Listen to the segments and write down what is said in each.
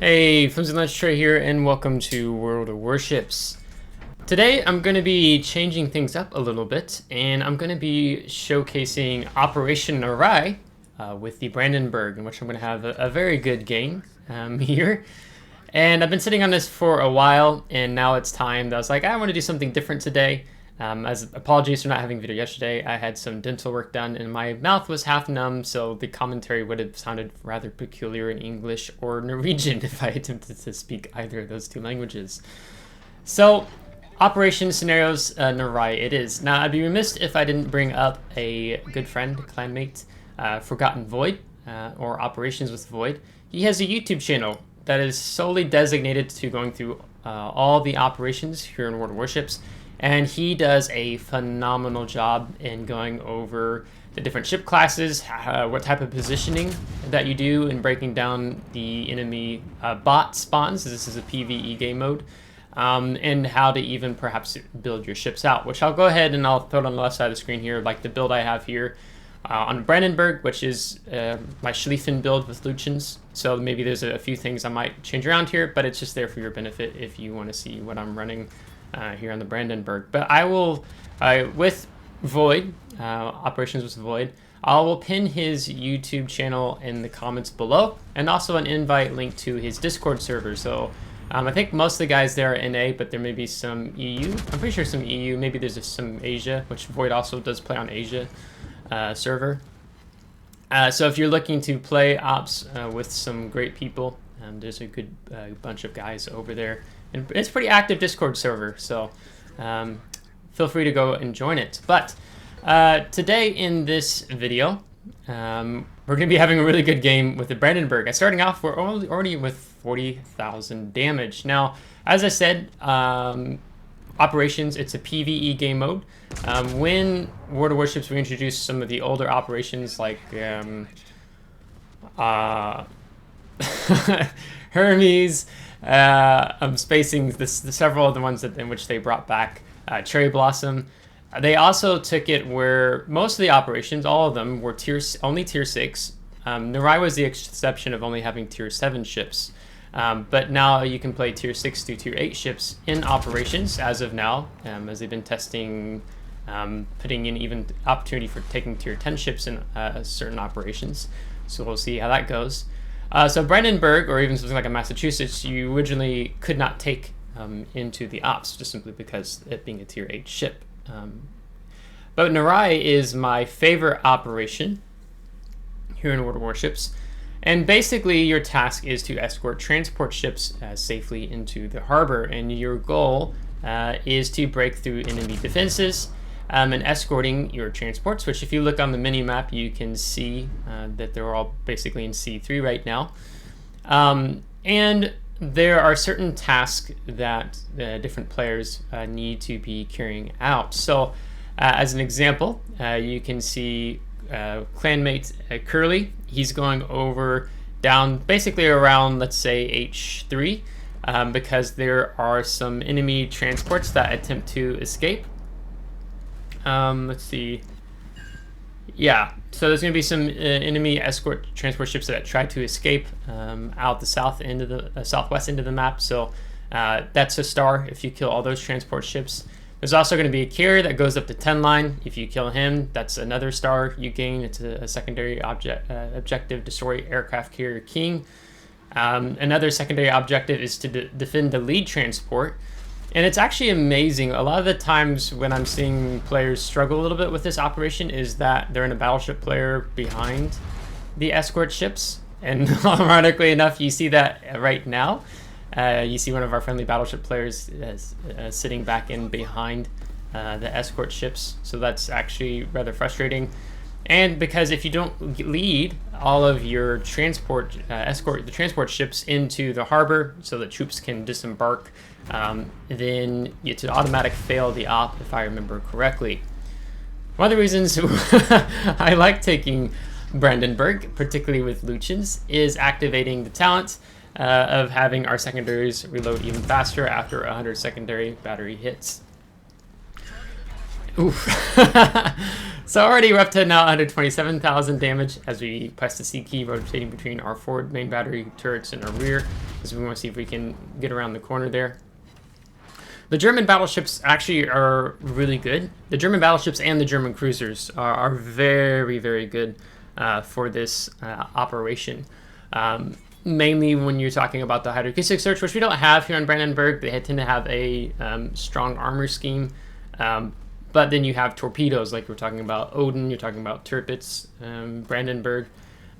Hey, FlimsyLunchTray here, and welcome to World of Warships. Today I'm going to be changing things up a little bit, and I'm going to be showcasing Operation Narai with the Brandenburg, in which I'm going to have a very good game here. And I've been sitting on this for a while, and now it's time. I was like, I want to do something different today. Apologies for not having a video yesterday. I had some dental work done and my mouth was half numb, so the commentary would have sounded rather peculiar in English or Norwegian if I attempted to speak either of those two languages. So, Operation Scenarios Narai it is. Now, I'd be remiss if I didn't bring up a good friend, clanmate, Forgotten Void, or Operations with Void. He has a YouTube channel that is solely designated to going through all the operations here in World of Warships. And he does a phenomenal job in going over the different ship classes, what type of positioning that you do in breaking down the enemy bot spawns. This is a PvE game mode. And how to even perhaps build your ships out, which I'll go ahead and I'll throw it on the left side of the screen here, like the build I have here on Brandenburg, which is my Schlieffen build with Lucians. So maybe there's a few things I might change around here, but it's just there for your benefit if you want to see what I'm running here on the Brandenburg. But I will, with Void, Operations with Void, I will pin his YouTube channel in the comments below, and also an invite link to his Discord server. So I think most of the guys there are NA, but there may be some EU. I'm pretty sure some EU, maybe there's some Asia, which Void also does play on Asia server. So if you're looking to play ops with some great people, there's a good bunch of guys over there. And it's a pretty active Discord server, so feel free to go and join it. But today in this video, we're going to be having a really good game with the Brandenburg. And starting off, we're already with 40,000 damage. Now, as I said, Operations, it's a PvE game mode. When World of Warships reintroduced some of the older operations like Hermes, I'm spacing several of the ones in which they brought back Cherry Blossom. They also took it where most of the operations, all of them, were only tier 6. Narai was the exception of only having tier 7 ships. But now you can play tier 6 to tier 8 ships in operations as of now, as they've been testing, putting in even opportunity for taking tier 10 ships in certain operations. So we'll see how that goes. So Brandenburg, or even something like a Massachusetts, you originally could not take into the ops, just simply because it being a tier 8 ship. But Narai is my favorite operation here in World of Warships. And basically your task is to escort transport ships safely into the harbor. And your goal is to break through enemy defenses and escorting your transports, which if you look on the mini-map, you can see that they're all basically in C3 right now. And there are certain tasks that different players need to be carrying out. So as an example, you can see clanmate Curly. He's going over down basically around, let's say, H3, because there are some enemy transports that attempt to escape. Let's see. Yeah, so there's going to be some enemy escort transport ships that try to escape out the southwest end of the map. So that's a star if you kill all those transport ships. There's also going to be a carrier that goes up to 10 line. If you kill him, that's another star you gain. It's a secondary objective, destroy aircraft carrier king. Another secondary objective is to defend the lead transport. And it's actually amazing. A lot of the times when I'm seeing players struggle a little bit with this operation is that they're in a battleship player behind the escort ships. And ironically enough, you see that right now. You see one of our friendly battleship players sitting back in behind the escort ships. So that's actually rather frustrating. And because if you don't lead all of your escort the transport ships into the harbor so that troops can disembark, then it's an automatic fail the op, if I remember correctly. One of the reasons I like taking Brandenburg, particularly with Lucians, is activating the talent of having our secondaries reload even faster after 100 secondary battery hits. Oof. So already we're up to now 127,000 damage as we press the C key, rotating between our forward main battery turrets and our rear, because we want to see if we can get around the corner there. The German battleships actually are really good. The German battleships and the German cruisers are very, very good for this operation. Mainly when you're talking about the hydroacoustic search, which we don't have here on Brandenburg. They tend to have a strong armor scheme. But then you have torpedoes, like we're talking about Odin, you're talking about Tirpitz, Brandenburg.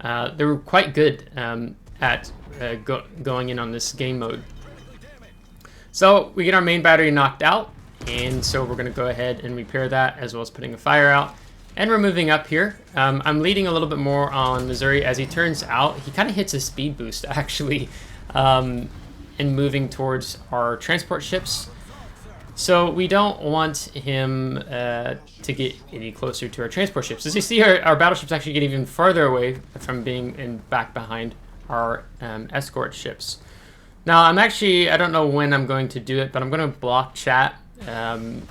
They're quite good at going in on this game mode. So we get our main battery knocked out, and so we're going to go ahead and repair that, as well as putting a fire out. And we're moving up here. I'm leading a little bit more on Missouri. As he turns out, he kind of hits a speed boost, actually, in moving towards our transport ships. So we don't want him to get any closer to our transport ships. As you see, our battleships actually get even farther away from being back behind our escort ships. Now, I don't know when I'm going to do it, but I'm going to block chat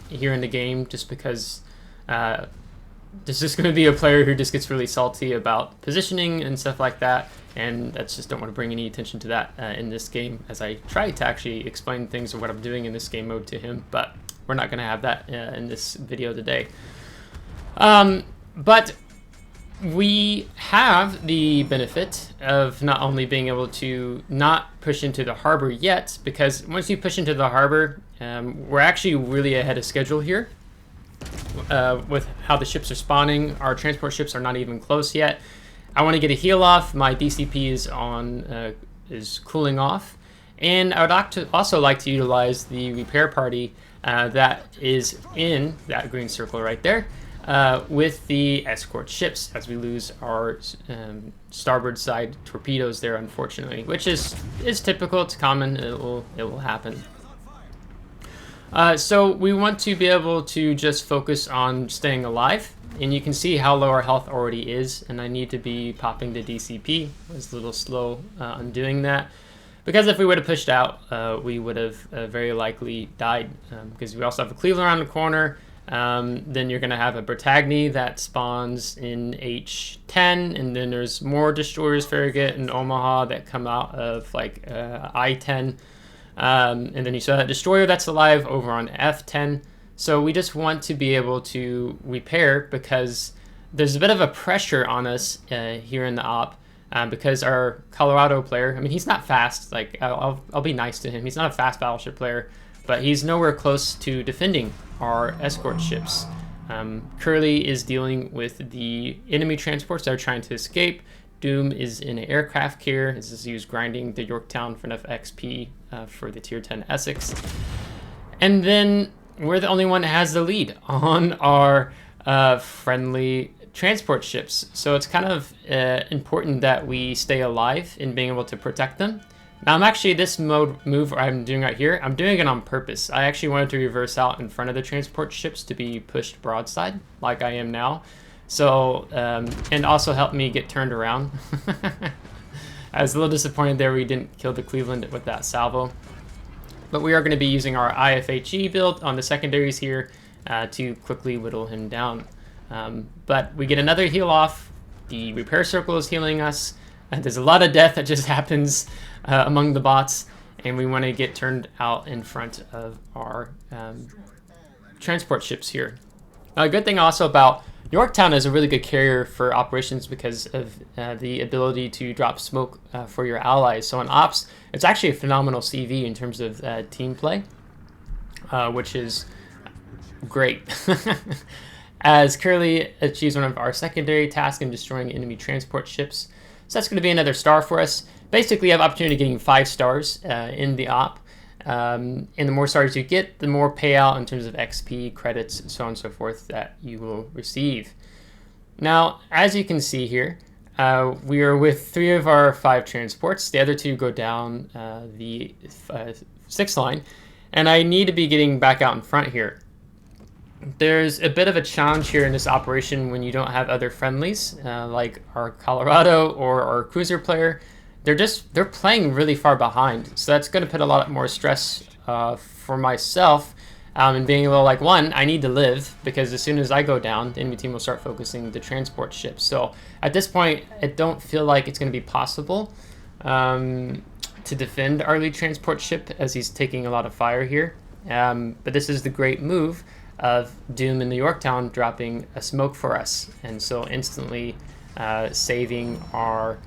here in the game, just because there's just going to be a player who just gets really salty about positioning and stuff like that, and I just don't want to bring any attention to that in this game, as I try to actually explain things of what I'm doing in this game mode to him, but we're not going to have that in this video today. But we have the benefit of not only being able to not push into the harbor yet, because once you push into the harbor, we're actually really ahead of schedule here. With how the ships are spawning, our transport ships are not even close yet. I want to get a heal off. My DCP is cooling off, and I would also like to utilize the repair party that is in that green circle right there, with the escort ships, as we lose our starboard side torpedoes there, unfortunately, which is typical. It's common. It will happen. So we want to be able to just focus on staying alive, and you can see how low our health already is, and I need to be popping the DCP. I was a little slow on doing that, because if we would have pushed out, we would have very likely died, because we also have a Cleveland around the corner. Then you're going to have a Bretagne that spawns in H10, and then there's more destroyers, Farragut and Omaha, that come out of like I10. And then you saw that destroyer that's alive over on F10. So we just want to be able to repair, because there's a bit of a pressure on us here in the op, because our Colorado player, I mean, he's not fast. Like, I'll be nice to him. He's not a fast battleship player, but he's nowhere close to defending our escort ships. Curly is dealing with the enemy transports that are trying to escape. Doom is in an aircraft carrier. This is used grinding the Yorktown for enough XP for the tier 10 Essex. And then we're the only one that has the lead on our friendly transport ships. So it's kind of important that we stay alive in being able to protect them. Now, this move I'm doing right here, I'm doing it on purpose. I actually wanted to reverse out in front of the transport ships to be pushed broadside, like I am now. So, and also help me get turned around. I was a little disappointed there we didn't kill the Cleveland with that salvo. But we are going to be using our IFHE build on the secondaries here to quickly whittle him down. But we get another heal off. The repair circle is healing us. There's a lot of death that just happens among the bots, and we want to get turned out in front of our transport ships here. A good thing also about Yorktown is a really good carrier for operations because of the ability to drop smoke for your allies. So in ops, it's actually a phenomenal CV in terms of team play, which is great. As Curly achieves one of our secondary tasks in destroying enemy transport ships. So that's going to be another star for us. Basically, you have opportunity getting 5 stars in the op. And the more stars you get, the more payout in terms of XP, credits, so on and so forth that you will receive. Now, as you can see here, we are with 3 of our 5 transports. The other 2 go down the 6th line, and I need to be getting back out in front here. There's a bit of a challenge here in this operation when you don't have other friendlies, like our Colorado or our cruiser player. They're playing really far behind, so that's going to put a lot more stress for myself and being able to, like, one, I need to live, because as soon as I go down, the enemy team will start focusing the transport ships. So at this point, I don't feel like it's going to be possible to defend our lead transport ship, as he's taking a lot of fire here. But this is the great move of Doom in the Yorktown dropping a smoke for us, and so instantly saving our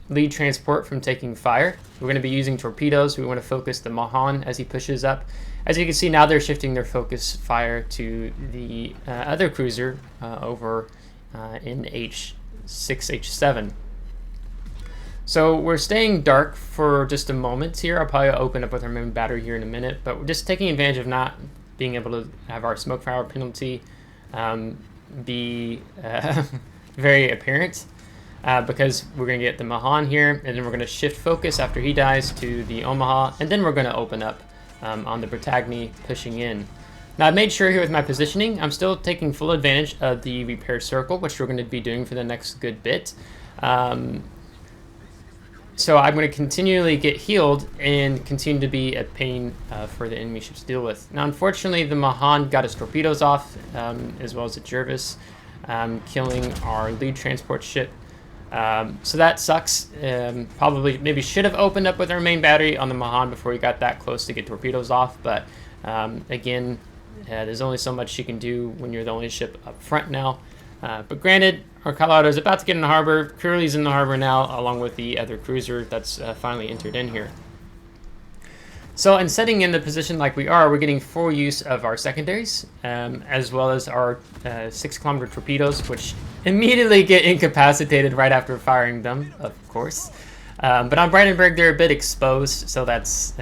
lead transport from taking fire. We're going to be using torpedoes. We want to focus the Mahan as he pushes up. As you can see, now they're shifting their focus fire to the other cruiser over in H6, H7. So we're staying dark for just a moment here. I'll probably open up with our main battery here in a minute, but we're just taking advantage of not being able to have our smoke fire penalty be very apparent, because we're going to get the Mahan here, and then we're going to shift focus after he dies to the Omaha, and then we're going to open up on the Bretagne pushing in. Now, I've made sure here with my positioning, I'm still taking full advantage of the repair circle, which we're going to be doing for the next good bit. So I'm going to continually get healed and continue to be a pain for the enemy ships to deal with. Now, unfortunately, the Mahan got his torpedoes off, as well as the Jervis, killing our lead transport ship. So that sucks. Probably maybe should have opened up with our main battery on the Mahan before we got that close to get torpedoes off. But again, there's only so much you can do when you're the only ship up front now. But granted, our Colorado is about to get in the harbor. Curly's in the harbor now, along with the other cruiser that's finally entered in here. So in setting in the position like we are, we're getting full use of our secondaries, as well as our 6-kilometer torpedoes, which immediately get incapacitated right after firing them, of course. But on Brandenburg, they're a bit exposed, so that's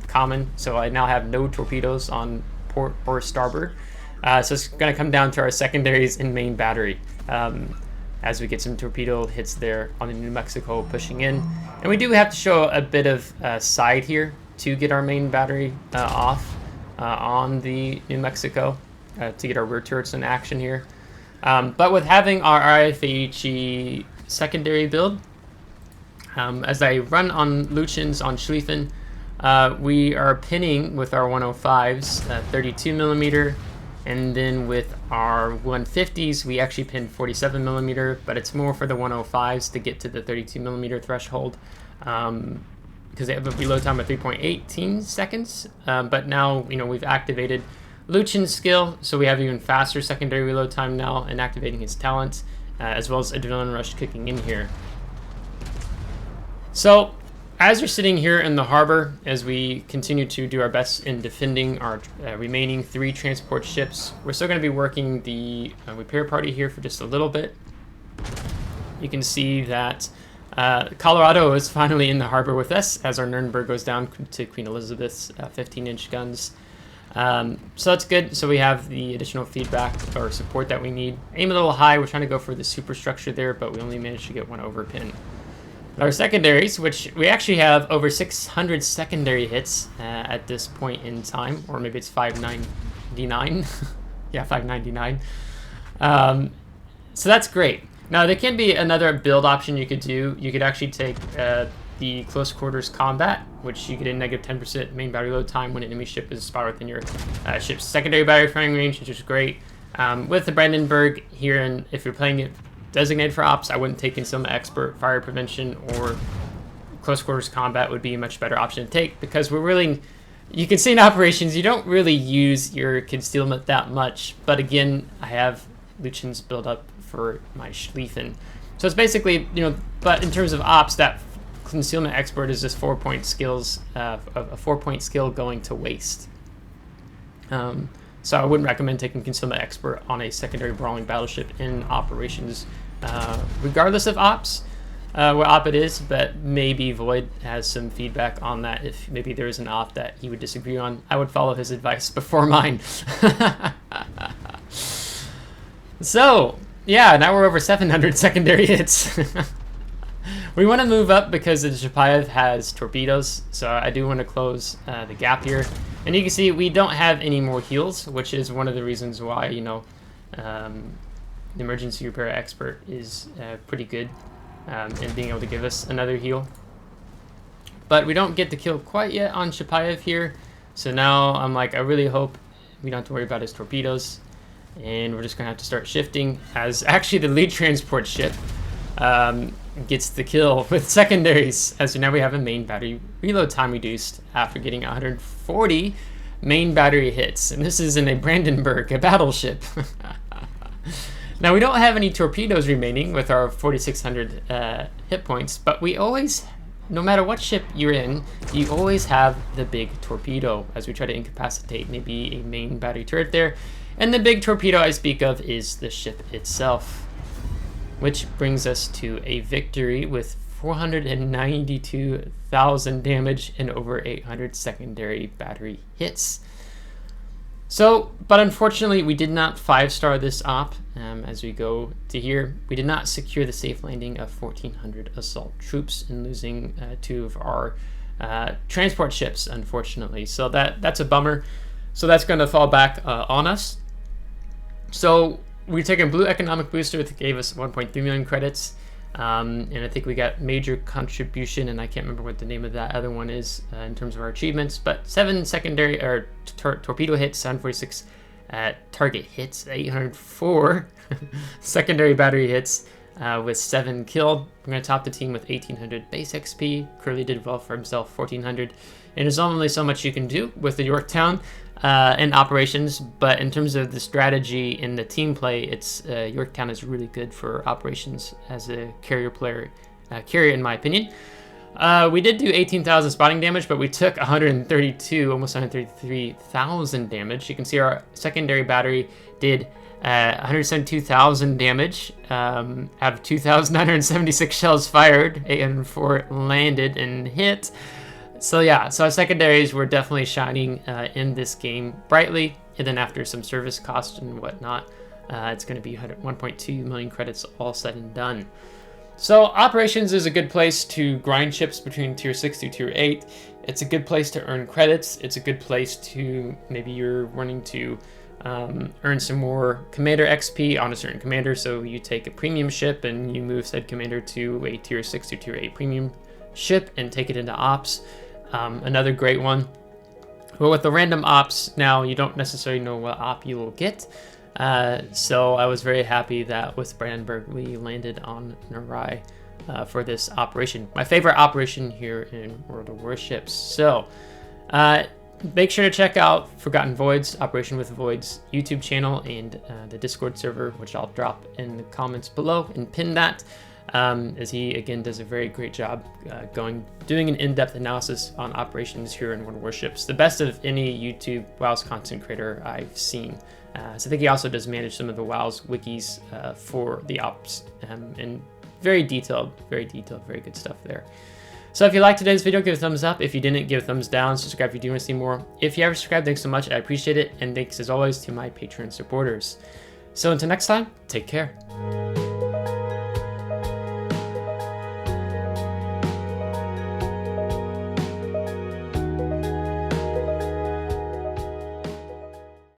common. So I now have no torpedoes on port or starboard. So it's going to come down to our secondaries and main battery as we get some torpedo hits there on the New Mexico pushing in. And we do have to show a bit of side here to get our main battery off on the New Mexico to get our rear turrets in action here. But with having our RFHE secondary build, as I run on Luchins on Schlieffen, we are pinning with our 105s 32mm, and then with our 150s we actually pin 47mm, but it's more for the 105s to get to the 32mm threshold, because they have a reload time of 3.18 seconds. But now, we've activated Luchin's skill, so we have even faster secondary reload time now, and activating his talent, as well as Adrenaline Rush kicking in here. So as we're sitting here in the harbor, as we continue to do our best in defending our remaining 3 transport ships, we're still going to be working the repair party here for just a little bit. You can see that Colorado is finally in the harbor with us, as our Nuremberg goes down to Queen Elizabeth's 15-inch guns. So that's good. So we have the additional feedback or support that we need. Aim a little high. We're trying to go for the superstructure there, but we only managed to get 1 overpin. Our secondaries, which we actually have over 600 secondary hits at this point in time, or maybe it's 599. Yeah, 599. So that's great. Now, there can be another build option you could do. You could actually take the close quarters combat, which you get a negative 10% main battery load time when an enemy ship is spotted within your ship's secondary battery firing range, which is great. With the Brandenburg here, and if you're playing it designated for ops, I wouldn't take Concealment Expert, Fire Prevention, or Close Quarters Combat would be a much better option to take, because we're really, you can see in operations, you don't really use your concealment that much, but again, I have Luchins build up for my Schlieffen. So it's basically, but in terms of ops, that Concealment Expert is just 4-point skills, a 4-point skill going to waste. So I wouldn't recommend taking Concealment Expert on a secondary brawling battleship in operations, regardless of ops, what op it is, but maybe Void has some feedback on that. If maybe there is an op that he would disagree on, I would follow his advice before mine. So, yeah, now we're over 700 secondary hits. We want to move up because the Chapayev has torpedoes, so I do want to close the gap here. And you can see we don't have any more heals, which is one of the reasons why, the Emergency Repair Expert is pretty good in being able to give us another heal. But we don't get the kill quite yet on Chapayev here. So now I'm like, I really hope we don't have to worry about his torpedoes, and we're just gonna have to start shifting as actually the lead transport ship gets the kill with secondaries, as now we have a main battery reload time reduced after getting 140 main battery hits, and this is in a Brandenburg, a battleship. Now we don't have any torpedoes remaining with our 4,600 hit points, but we always, no matter what ship you're in, you always have the big torpedo as we try to incapacitate maybe a main battery turret there. And the big torpedo I speak of is the ship itself, which brings us to a victory with 492,000 damage and over 800 secondary battery hits. So, but unfortunately, we did not 5-star this op. As we go to here, we did not secure the safe landing of 1,400 assault troops and losing 2 of our transport ships, unfortunately. So that's a bummer. So that's going to fall back on us. So we took a blue economic booster that gave us 1.3 million credits. And I think we got major contribution, and I can't remember what the name of that other one is in terms of our achievements, but 7 secondary or torpedo hits, 746 target hits, 804 secondary battery hits with 7 killed. We're going to top the team with 1,800 base XP. Curly did well for himself, 1,400. And there's only so much you can do with the Yorktown in operations, but in terms of the strategy and the team play, it's Yorktown is really good for operations as a carrier in my opinion. We did do 18,000 spotting damage, but we took 132, almost 133,000 damage. You can see our secondary battery did 172,000 damage, have 2,976 shells fired, 804 landed and hit. So yeah, so our secondaries were definitely shining in this game brightly, and then after some service costs and whatnot, it's going to be 1.2 million credits all said and done. So operations is a good place to grind ships between tier 6 through tier 8. It's a good place to earn credits. It's a good place to, maybe you're wanting to earn some more commander XP on a certain commander, so you take a premium ship and you move said commander to a tier 6 or tier 8 premium ship and take it into ops. Another great one. But with the random ops, now you don't necessarily know what op you will get. So I was very happy that with Brandenburg we landed on Narai for this operation. My favorite operation here in World of Warships. So make sure to check out Forgotten Voids, Operation with Voids YouTube channel, and the Discord server, which I'll drop in the comments below and pin that. As he again does a very great job doing an in-depth analysis on operations here in World of Warships. The best of any YouTube WoW's content creator I've seen. So I think he also does manage some of the WoW's wikis for the ops, and very detailed, very good stuff there. So if you liked today's video, give it a thumbs up. If you didn't, give a thumbs down. Subscribe if you do want to see more. If you ever subscribed, thanks so much. I appreciate it. And thanks as always to my Patreon supporters. So until next time, take care.